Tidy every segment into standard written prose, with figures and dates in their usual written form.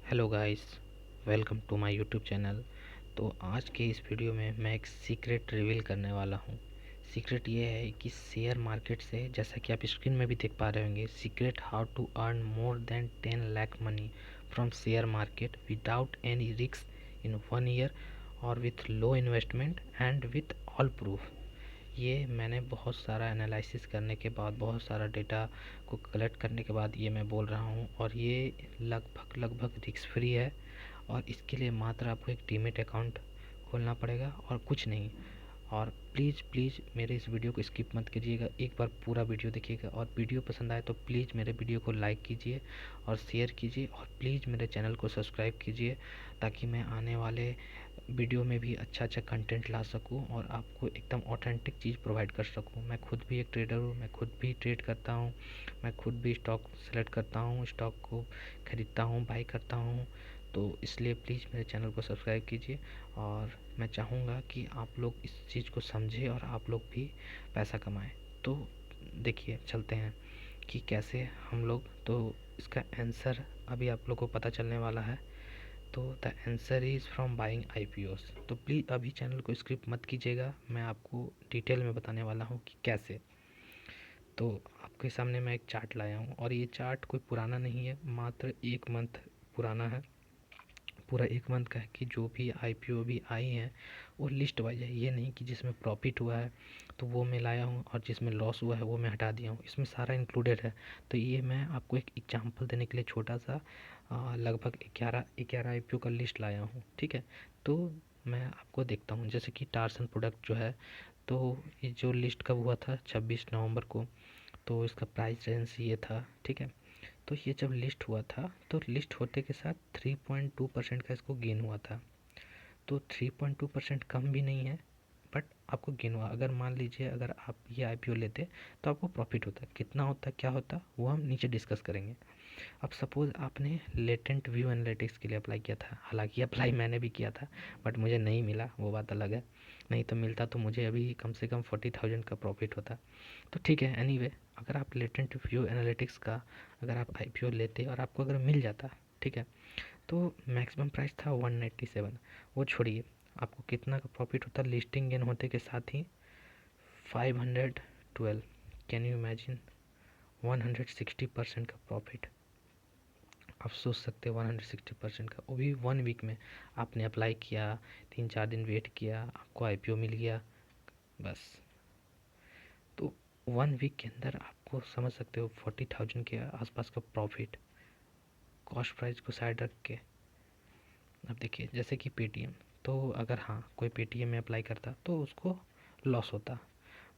Hello guys, welcome to my YouTube channel. तो आज के इस वीडियो में मैं एक सीक्रेट रिवील करने वाला हूँ। सीक्रेट ये है कि शेयर मार्केट से, जैसा कि आप स्क्रीन में भी देख पा रहे होंगे, secret how to earn more than 10 lakh money from share market without any risk in 1 year और with low investment and with all proof. ये मैंने बहुत सारा एनालिसिस करने के बाद, बहुत सारा डेटा को कलेक्ट करने के बाद ये मैं बोल रहा हूँ, और ये लगभग रिस्क फ्री है। और इसके लिए मात्र आपको एक डीमैट अकाउंट खोलना पड़ेगा और कुछ नहीं। और प्लीज़ प्लीज़ मेरे इस वीडियो को स्किप मत कीजिएगा, एक बार पूरा वीडियो देखिएगा। और वीडियो पसंद आए तो प्लीज़ मेरे वीडियो को लाइक कीजिए और शेयर कीजिए, और प्लीज़ मेरे चैनल को सब्सक्राइब कीजिए, ताकि मैं आने वाले वीडियो में भी अच्छा अच्छा कंटेंट ला सकूं और आपको एकदम ऑथेंटिक चीज़ प्रोवाइड कर सकूं। मैं खुद भी एक ट्रेडर हूं, मैं खुद भी ट्रेड करता हूं, मैं खुद भी स्टॉक सेलेक्ट करता हूं, स्टॉक को ख़रीदता हूं, बाई करता हूं। तो इसलिए प्लीज़ मेरे चैनल को सब्सक्राइब कीजिए, और मैं चाहूँगा कि आप लोग इस चीज़ को समझें और आप लोग भी पैसा कमाएं। तो देखिए, चलते हैं कि कैसे हम लोग, तो इसका आंसर अभी आप लोग को पता चलने वाला है। तो the answer is from buying IPOs. तो प्लीज़ अभी चैनल को स्किप मत कीजिएगा, मैं आपको डिटेल में बताने वाला हूँ कि कैसे। तो आपके सामने मैं एक चार्ट लाया हूँ, और ये चार्ट कोई पुराना नहीं है, मात्र 1 मंथ पुराना है। पूरा 1 मंथ का है कि जो भी आईपीओ भी आई हैं वो लिस्ट वाइज है। ये नहीं कि जिसमें प्रॉफिट हुआ है तो वो मैं लाया हूँ और जिसमें लॉस हुआ है वो मैं हटा दिया हूँ, इसमें सारा इंक्लूडेड है। तो ये मैं आपको एक एग्जांपल देने के लिए छोटा सा लगभग 11 आईपीओ का लिस्ट लाया हूँ, ठीक है। तो मैं आपको देखता हूँ, जैसे कि टार्सन प्रोडक्ट जो है, तो ये जो लिस्ट कब हुआ था, 26 नवंबर को। तो इसका प्राइस रेंज ये था, ठीक है। तो ये जब लिस्ट हुआ था, तो लिस्ट होते के साथ 3.2% का इसको गेन हुआ था। तो 3.2% कम भी नहीं है, बट आपको गेन हुआ। अगर मान लीजिए अगर आप ये आईपीओ लेते तो आपको प्रॉफिट होता, कितना होता, क्या होता, वो हम नीचे डिस्कस करेंगे। अब सपोज़ आपने लेटेंट व्यू एनालिटिक्स के लिए अप्लाई किया था, हालांकि अप्लाई मैंने भी किया था, बट मुझे नहीं मिला, वो बात अलग है। नहीं तो मिलता तो मुझे अभी कम से कम 40,000 का प्रॉफिट होता। तो ठीक है, एनीवे, अगर आप लेटेंट व्यू एनालिटिक्स का अगर आप आईपीओ लेते और आपको अगर मिल जाता, ठीक है, तो मैक्सिमम प्राइस था 187। वो छोड़िए, आपको कितना का प्रॉफिट होता लिस्टिंग गेन होते के साथ ही, 512। कैन यू इमेजिन, 160% का प्रॉफिट। आप सोच सकते हो 160% का, वो भी 1 वीक में। आपने अप्लाई किया, 3-4 दिन वेट किया, आपको आईपीओ मिल गया, बस। तो 1 वीक के अंदर आपको समझ सकते हो 40,000 के आसपास का प्रॉफिट, कॉस्ट प्राइस को साइड रख के। अब देखिए, जैसे कि पेटीएम, तो अगर हाँ कोई पेटीएम में अप्लाई करता तो उसको लॉस होता।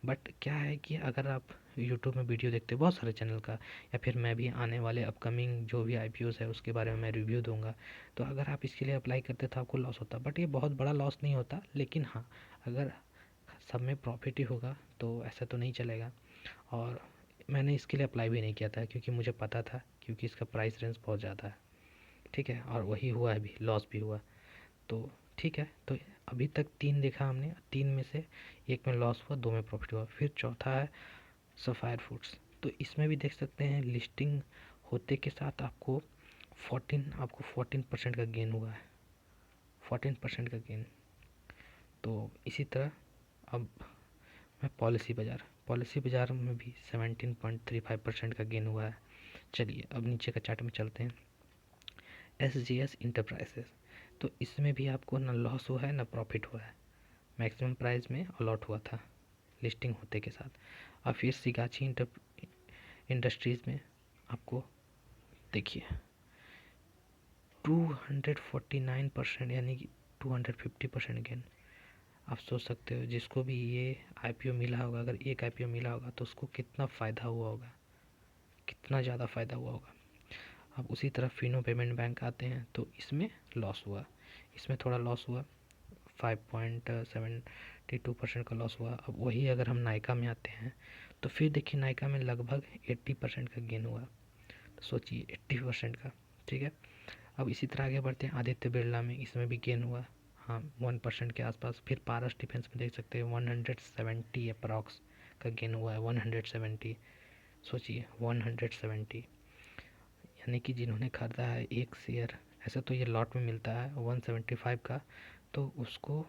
बट क्या है कि अगर आप यूट्यूब में वीडियो देखते हो बहुत सारे चैनल का, या फिर मैं भी आने वाले अपकमिंग जो भी आईपीओस है उसके बारे में मैं रिव्यू दूंगा, तो अगर आप इसके लिए अप्लाई करते तो आपको लॉस होता, बट ये बहुत बड़ा लॉस नहीं होता। लेकिन हाँ, अगर सब में प्रॉफिट ही होगा तो ऐसा तो नहीं चलेगा। और मैंने इसके लिए अप्लाई भी नहीं किया था, क्योंकि मुझे पता था, क्योंकि इसका प्राइस रेंज बहुत ज़्यादा है, ठीक है। और वही हुआ है, भी लॉस भी हुआ। तो ठीक है, तो अभी तक 3 देखा हमने, 3 में से एक में लॉस हुआ, 2 में प्रॉफिट हुआ। फिर चौथा है सफ़ायर फूड्स। तो इसमें भी देख सकते हैं, लिस्टिंग होते के साथ आपको 14% का गेन हुआ है, 14% का गेन। तो इसी तरह अब मैं पॉलिसी बाज़ार में भी 17.35% का गेन हुआ है। चलिए अब नीचे का चार्ट में चलते हैं। SGS इंटरप्राइजेस, तो इसमें भी आपको ना लॉस हुआ है ना प्रॉफिट हुआ है, मैक्सिमम प्राइस में अलॉट हुआ था लिस्टिंग होते के साथ। और फिर सिगाची इंडस्ट्रीज़ में आपको देखिए 249%, यानी कि 250% गेन। आप सोच सकते हो, जिसको भी ये आईपीओ मिला होगा, अगर एक आईपीओ मिला होगा तो उसको कितना फ़ायदा हुआ होगा, कितना ज़्यादा फ़ायदा हुआ होगा। अब उसी तरह फिनो पेमेंट बैंक आते हैं, तो इसमें लॉस हुआ, इसमें थोड़ा लॉस हुआ, 5.72% का लॉस हुआ। अब वही अगर हम नायका में आते हैं, तो फिर देखिए नायका में लगभग 80% का गेन हुआ। तो सोचिए 80% का, ठीक है। अब इसी तरह आगे बढ़ते हैं, आदित्य बिरला में, इसमें भी गेन हुआ, हाँ 1% के आसपास। फिर पारस डिफेंस में देख सकते हैं 170 अप्रॉक्स का गेन हुआ है, 170। सोचिए 170, यानी कि जिन्होंने खरीदा है एक शेयर ऐसे तो ये लॉट में मिलता है 175 का, तो उसको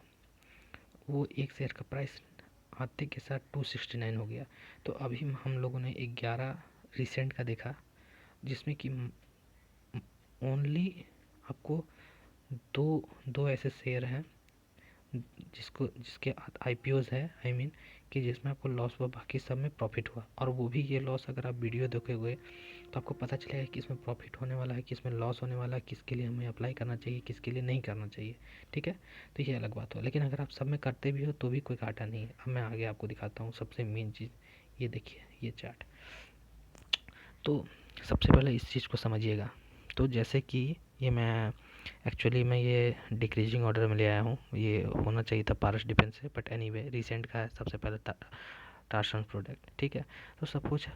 वो एक शेयर का प्राइस आते के साथ 269 हो गया। तो अभी हम लोगों ने 11 रिसेंट का देखा, जिसमें कि ओनली आपको दो दो ऐसे शेयर हैं जिसके आईपीओज है, आई मीन कि जिसमें आपको लॉस हुआ, बाकी सब में प्रॉफिट हुआ। और वो भी ये लॉस अगर आप वीडियो देखोगे तो आपको पता चलेगा कि इसमें प्रॉफिट होने वाला है, किसमें लॉस होने वाला है, किसके लिए हमें अप्लाई करना चाहिए, किसके लिए नहीं करना चाहिए। ठीक है, तो ये अलग बात हो, लेकिन अगर आप सब में करते भी हो तो भी कोई घाटा नहीं है। अब मैं आगे आपको दिखाता हूँ सबसे मेन चीज़। ये देखिए ये चार्ट। तो सबसे पहले इस चीज़ को समझिएगा। तो जैसे कि ये मैं ये डिक्रीजिंग ऑर्डर में ले आया हूँ, ये होना चाहिए था पारस डिफेंस से, बट एनीवे रिसेंट का है सबसे पहले टार्सन प्रोडक्ट। ठीक है, तो सपोज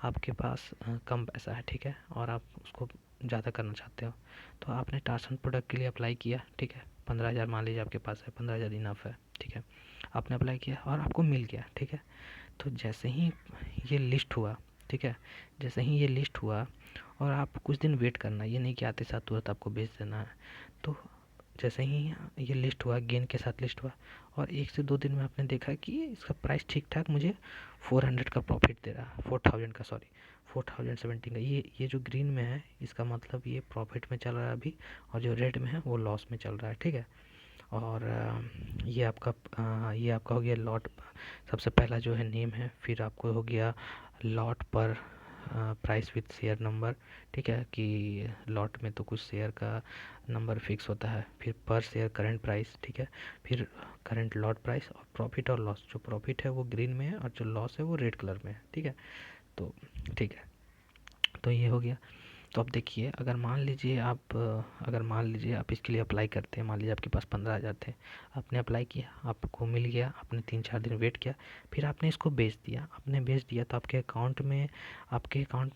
आपके पास कम पैसा है, ठीक है, और आप उसको ज़्यादा करना चाहते हो, तो आपने टार्सन प्रोडक्ट के लिए अप्लाई किया। ठीक है, 15,000 मान लीजिए आपके पास है, 15,000 इनफ है। ठीक है, आपने अप्लाई किया और आपको मिल गया। ठीक है, तो जैसे ही ये लिस्ट हुआ, ठीक है, जैसे ही ये लिस्ट हुआ और आप कुछ दिन वेट करना, ये नहीं कि आते साथ तुरंत आपको भेज देना है। तो जैसे ही ये लिस्ट हुआ, गेन के साथ लिस्ट हुआ, और 1 से 2 दिन में आपने देखा कि इसका प्राइस ठीक ठाक मुझे 400 का प्रॉफिट दे रहा है, 4000 का, सॉरी 4070 का। ये जो ग्रीन में है इसका मतलब ये प्रॉफिट में चल रहा है अभी, और जो रेड में है वो लॉस में चल रहा है। ठीक है, और ये आपका हो गया लॉट। सबसे पहला जो है नेम है, फिर आपको हो गया लॉट पर प्राइस विथ शेयर नंबर। ठीक है, कि लॉट में तो कुछ शेयर का नंबर फिक्स होता है, फिर पर शेयर करंट प्राइस। ठीक है, फिर करंट लॉट प्राइस, और प्रॉफिट और लॉस। जो प्रॉफिट है वो ग्रीन में है और जो लॉस है वो रेड कलर में है। ठीक है, तो ठीक है, तो ये हो गया। तो अब देखिए, अगर मान लीजिए आप इसके लिए अप्लाई करते हैं, मान लीजिए आपके पास 15,000 थे, आपने अप्लाई किया, आपको मिल गया, आपने 3-4 दिन वेट किया, फिर आपने इसको बेच दिया। आपने बेच दिया तो आपके अकाउंट में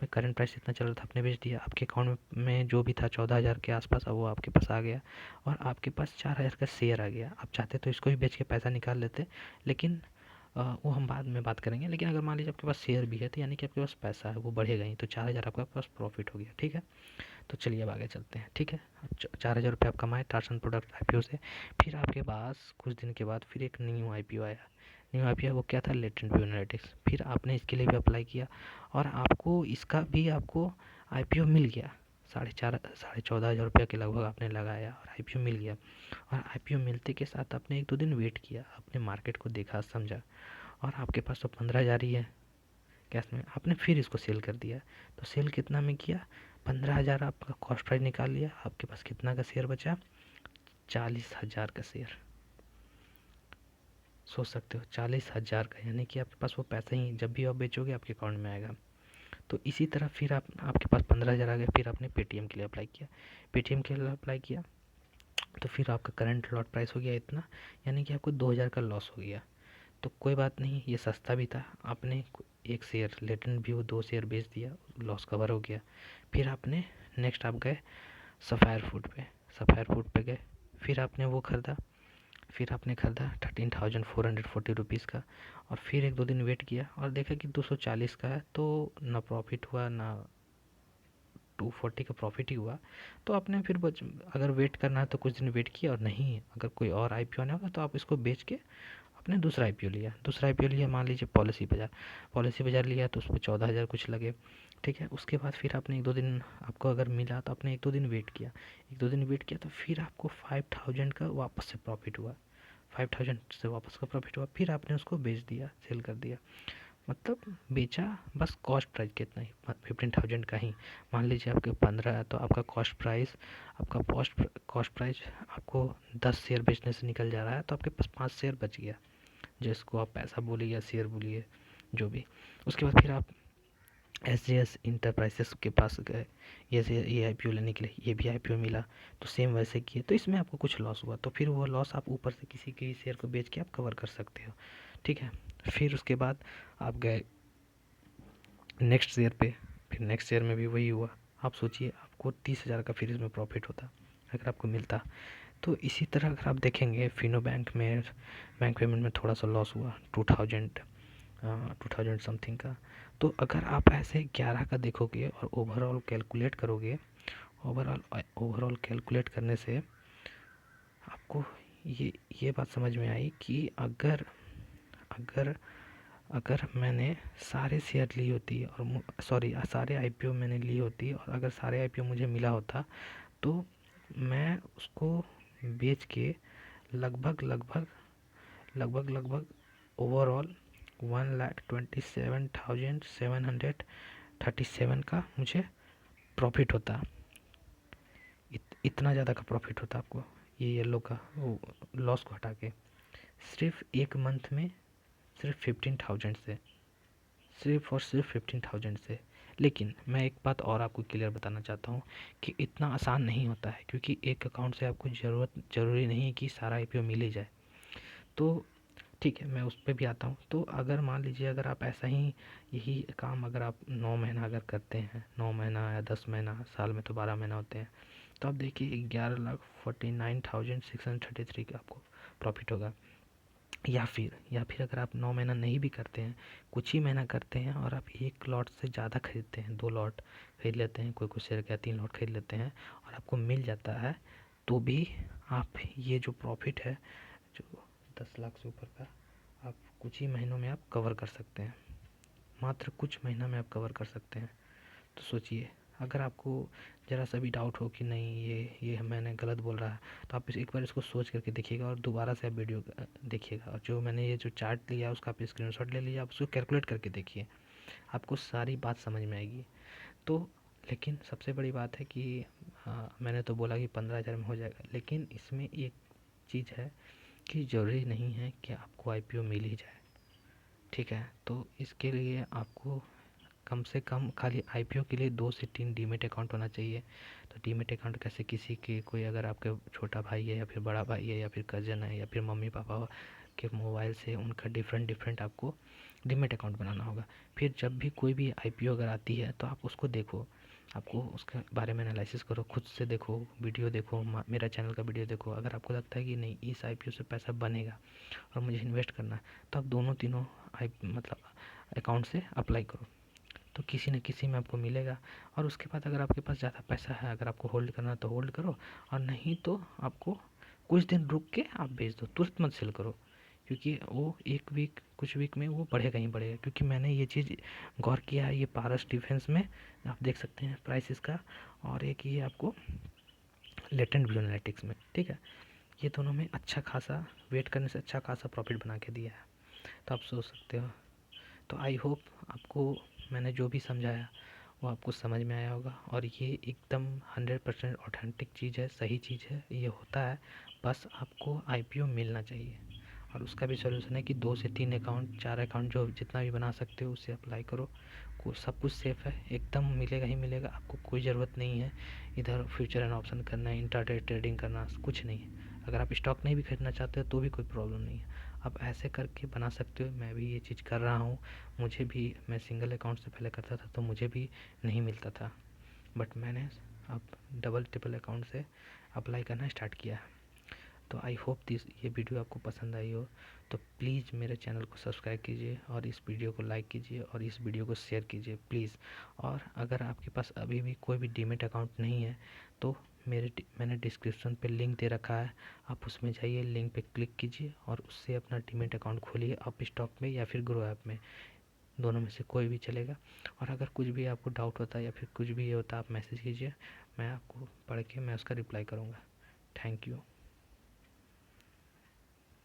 करंट प्राइस इतना चल रहा था, आपने बेच दिया, आपके अकाउंट में जो भी था 14,000 के आसपास, अब वो आपके पास आ गया, और आपके पास 4,000 का शेयर आ गया। आप चाहते तो इसको भी बेच के पैसा निकाल लेते, लेकिन वो हम बाद में बात करेंगे। लेकिन अगर मान लीजिए आपके पास शेयर भी है, तो यानी कि आपके पास पैसा है, वो बढ़ेगा ही, तो 4,000 आपके पास प्रॉफिट हो गया। ठीक है, तो चलिए अब आगे चलते हैं। ठीक है, 4,000 रुपये आप कमाए टार्सन प्रोडक्ट आईपीओ से। फिर आपके पास कुछ दिन के बाद फिर एक न्यू आईपीओ आया। न्यू आईपीओ वो क्या था, लेटेंट व्यू एनालिटिक्स। फिर आपने इसके लिए भी अप्लाई किया, और आपको आईपीओ मिल गया। 14,500 रुपये के लगभग आपने लगाया और आईपीओ मिल गया। और आईपीओ मिलते के साथ आपने 1-2 दिन वेट किया, आपने मार्केट को देखा समझा, और आपके पास तो 15,000 ही है कैश में, आपने फिर इसको सेल कर दिया। तो सेल कितना में किया, 15,000 आपका कॉस्ट प्राइस निकाल लिया, आपके पास कितना का शेयर बचा, 40,000 का शेयर। सोच सकते हो 40,000 का, यानी कि आपके पास वो पैसा ही जब भी आप बेचोगे आपके अकाउंट में आएगा। तो इसी तरह फिर आपके पास 15,000 आ गए, फिर आपने पेटीएम के लिए अप्लाई किया। पेटीएम के लिए अप्लाई किया तो फिर आपका करंट लॉट प्राइस हो गया इतना, यानी कि आपको 2,000 का लॉस हो गया। तो कोई बात नहीं, ये सस्ता भी था, आपने एक शेयर लेटेंट व्यू 2 शेयर बेच दिया, लॉस कवर हो गया। फिर आपने नेक्स्ट आप गए सफ़ायर फूड पे गए, फिर आपने वो ख़रीदा, फिर आपने ख़रीदा 13,440 रुपीज़ का, और फिर 1-2 दिन वेट किया और देखा कि 240 का है, तो ना प्रॉफिट हुआ ना 240 का प्रॉफिट ही हुआ। तो आपने फिर अगर वेट करना है तो कुछ दिन वेट किया, और नहीं अगर कोई और आईपीओ आने होगा तो आप इसको बेच के आपने दूसरा आईपीओ लिया, मान लीजिए पॉलिसी बाज़ार लिया, तो उस पर 14,000 कुछ लगे। ठीक है, उसके बाद फिर आपने 1-2 दिन आपको अगर मिला तो आपने 1-2 दिन वेट किया, तो फिर आपको 5,000 का वापस से प्रॉफिट हुआ। 5,000 से वापस का प्रॉफिट हुआ, फिर आपने उसको बेच दिया, सेल कर दिया। मतलब बेचा बस कॉस्ट प्राइस कितना ही, 15,000 का ही। मान लीजिए आपके 15 है तो आपका कॉस्ट प्राइस आपको 10 शेयर बेचने से निकल जा रहा है, तो आपके पास 5 शेयर बच गया, जिसको आप पैसा बोलिए या शेयर बोलिए, जो भी। उसके बाद फिर आप एसजेएस इंटरप्राइजेस के पास गए, ये आईपीओ लेने के लिए, ये भी आईपीओ मिला, तो सेम वैसे किए, तो इसमें आपको कुछ लॉस हुआ, तो फिर वो लॉस आप ऊपर से किसी के शेयर को बेच के आप कवर कर सकते हो। ठीक है, फिर उसके बाद आप गए नेक्स्ट शेयर पे, फिर नेक्स्ट शेयर में भी वही हुआ। आप सोचिए आपको 30,000 का फिर इसमें प्रॉफिट होता अगर आपको मिलता। तो इसी तरह अगर आप देखेंगे फिनो बैंक पेमेंट में थोड़ा सा लॉस हुआ, 2,000 समथिंग का। तो अगर आप ऐसे 11 का देखोगे और ओवरऑल कैलकुलेट करोगे ओवरऑल कैलकुलेट करने से आपको ये बात समझ में आई कि अगर अगर अगर मैंने सारे शेयर ली होती और सारे आईपीओ मैंने ली होती और अगर सारे आईपीओ मुझे मिला होता तो मैं उसको बेच के लगभग लगभग लगभग लगभग ओवरऑल 1,27,737 का मुझे प्रॉफिट होता। इतना ज़्यादा का प्रॉफिट होता आपको ये येलो का वो लॉस को हटा के सिर्फ एक मंथ में, सिर्फ 15,000 से, सिर्फ और सिर्फ 15,000 से। लेकिन मैं एक बात और आपको क्लियर बताना चाहता हूँ कि इतना आसान नहीं होता है, क्योंकि एक अकाउंट से आपको ज़रूरी नहीं है कि सारा आईपीओ मिल ही जाए। तो ठीक है, मैं उस पे भी आता हूँ। तो अगर मान लीजिए अगर आप ऐसा ही यही काम अगर आप 9 महीना अगर करते हैं, 9 महीना या 10 महीना, साल में तो 12 महीना होते हैं, तो आप देखिए 11,49,633 का आपको प्रॉफिट होगा। या फिर अगर आप 9 महीना नहीं भी करते हैं, कुछ ही महीना करते हैं और आप एक लॉट से ज़्यादा खरीदते हैं, 2 लॉट खरीद लेते हैं, कोई शेयर का 3 लॉट खरीद लेते हैं और आपको मिल जाता है, तो भी आप ये जो प्रॉफिट है जो 10 लाख से ऊपर का, आप कुछ ही महीनों में आप कवर कर सकते हैं, मात्र कुछ महीना में आप कवर कर सकते हैं। तो सोचिए, अगर आपको ज़रा सा भी डाउट हो कि नहीं ये मैंने गलत बोल रहा है, तो आप एक बार इसको सोच करके देखिएगा और दोबारा से आप वीडियो देखिएगा, और जो मैंने ये जो चार्ट लिया उसका आप स्क्रीनशॉट ले लीजिए, आप उसको कैलकुलेट करके देखिए, आपको सारी बात समझ में आएगी। तो लेकिन सबसे बड़ी बात है कि मैंने तो बोला कि 15,000 में हो जाएगा, लेकिन इसमें एक चीज़ है कि ज़रूरी नहीं है कि आपको आईपीओ मिल ही जाए, ठीक है। तो इसके लिए आपको कम से कम खाली आईपीओ के लिए 2 से 3 डीमैट अकाउंट होना चाहिए। तो डीमैट अकाउंट कैसे, किसी के कोई अगर आपके छोटा भाई है या फिर बड़ा भाई है या फिर कज़न है या फिर मम्मी पापा के मोबाइल से उनका डिफरेंट आपको डीमैट अकाउंट बनाना होगा। फिर जब भी कोई भी आईपीओ अगर आती है तो आप उसको देखो, आपको उसके बारे में एनालिसिस करो, खुद से देखो, वीडियो देखो, मेरा चैनल का वीडियो देखो। अगर आपको लगता है कि नहीं इस आईपीओ से पैसा बनेगा और मुझे इन्वेस्ट करना है, तो आप दोनों तीनों अकाउंट से अप्लाई करो, तो किसी न किसी में आपको मिलेगा। और उसके बाद अगर आपके पास ज़्यादा पैसा है, अगर आपको होल्ड करना है तो होल्ड करो, और नहीं तो आपको कुछ दिन रुक के आप बेच दो, तुरंत मत सेल करो, क्योंकि वो एक वीक कुछ वीक में वो बढ़ेगा ही बढ़ेगा। क्योंकि मैंने ये चीज़ गौर किया है, ये पारस डिफेंस में आप देख सकते हैं प्राइस इसका, और एक ये आपको लेटेंट व्यू एनालिटिक्स में, ठीक है। ये दोनों में अच्छा खासा वेट करने से अच्छा खासा प्रॉफिट बना के दिया है, तो आप सोच सकते हो। तो आई होप आपको मैंने जो भी समझाया वो आपको समझ में आया होगा, और ये एकदम 100% ऑथेंटिक चीज़ है, सही चीज़ है, ये होता है। बस आपको आईपीओ मिलना चाहिए, और उसका भी सलूशन है कि 2 से 3 अकाउंट, 4 अकाउंट, जो जितना भी बना सकते हो उससे अप्लाई करो। सब कुछ सेफ़ है, एकदम मिलेगा ही मिलेगा, आपको कोई ज़रूरत नहीं है इधर फ्यूचर एंड ऑप्शन करना है, इंट्राडे ट्रेडिंग करना, कुछ नहीं है। अगर आप स्टॉक नहीं भी खरीदना चाहते हो तो भी कोई प्रॉब्लम नहीं है, आप ऐसे करके बना सकते हो। मैं भी ये चीज़ कर रहा हूँ, मुझे भी, मैं सिंगल अकाउंट से पहले करता था तो मुझे भी नहीं मिलता था, बट मैंने अब डबल ट्रिपल अकाउंट से अप्लाई करना स्टार्ट किया है। तो आई होप ये वीडियो आपको पसंद आई हो, तो प्लीज़ मेरे चैनल को सब्सक्राइब कीजिए और इस वीडियो को लाइक कीजिए और इस वीडियो को शेयर कीजिए प्लीज़। और अगर आपके पास अभी भी कोई भी डीमैट अकाउंट नहीं है तो मैंने डिस्क्रिप्शन पे लिंक दे रखा है, आप उसमें जाइए, लिंक पे क्लिक कीजिए और उससे अपना डीमैट अकाउंट खोलिए, अप स्टॉक में या फिर ग्रो ऐप में, दोनों में से कोई भी चलेगा। और अगर कुछ भी आपको डाउट होता है या फिर कुछ भी ये होता है, आप मैसेज कीजिए, मैं आपको पढ़ के मैं उसका रिप्लाई करूँगा। Thank you.